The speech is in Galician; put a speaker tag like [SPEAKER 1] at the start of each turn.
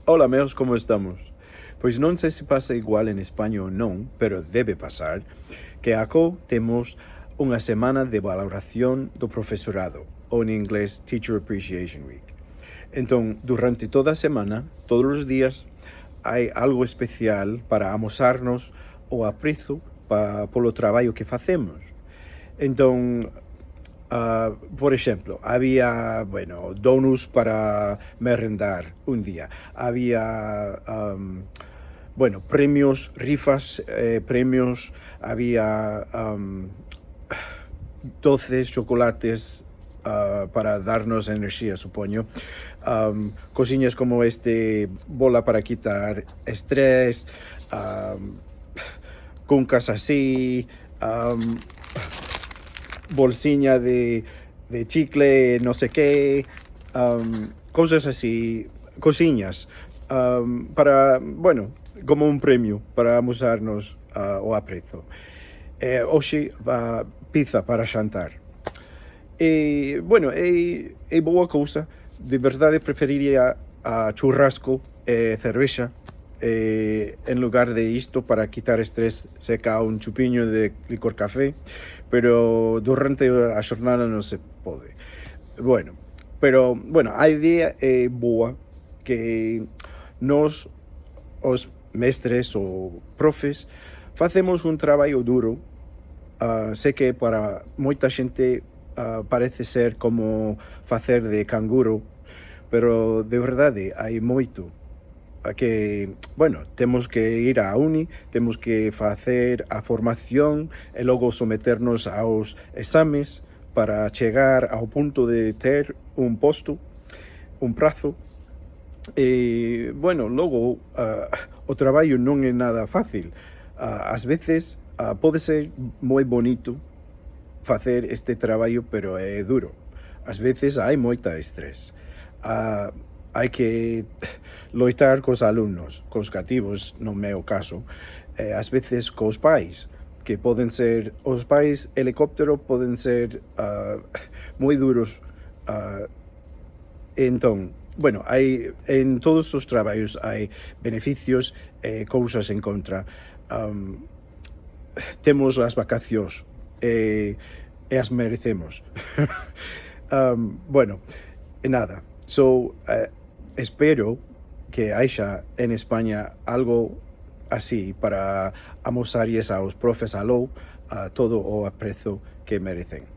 [SPEAKER 1] Hola, meus, como estamos? Pois non sei se pasa igual en España ou non, pero debe pasar, que acá temos unha semana de valoración do profesorado, ou en inglés Teacher Appreciation Week. Entón, durante toda a semana, todos os días, hai algo especial para amosarnos o aprezo polo traballo que facemos. Entón, por exemplo, había, bueno, donuts para merendar un día. Había, bueno, premios, rifas, premios. Había dulces, chocolates para darnos energía, supongo. Cosillas como bola para quitar estrés, cuncas así, bolsiña de chicle, no sé qué, cosas así, cosillas, para, bueno, como un premio para amosarnos o aprezo. Hoxe pizza para xantar. E, bueno, é boa cousa, de verdade preferiría a churrasco e cervexa, en lugar de isto para quitar estrés seca un chupiño de licor café, pero durante a xornada non se pode. Bueno, pero, bueno, a idea é boa que nos, os mestres ou profes, facemos un traballo duro. Sei que para moita xente parece ser como facer de canguro, pero de verdade hai moito que, bueno, temos que ir á uni, temos que facer a formación e logo someternos aos exames para chegar ao punto de ter un posto, un prazo. E, bueno, logo o traballo non é nada fácil. Ás veces pode ser moi bonito facer este traballo, pero é duro. Ás veces hai moita estrés. Hai que loitar cos alumnos, cos cativos, no meu caso, ás veces cos pais, que poden ser, os pais helicóptero poden ser moi duros. Entón, bueno, en todos os traballos hai beneficios e cousas en contra. Temos as vacacións e as merecemos. Bueno, e nada, espero que haxa en España algo así para amosarlles aos profes aló a todo o aprezo que merecen.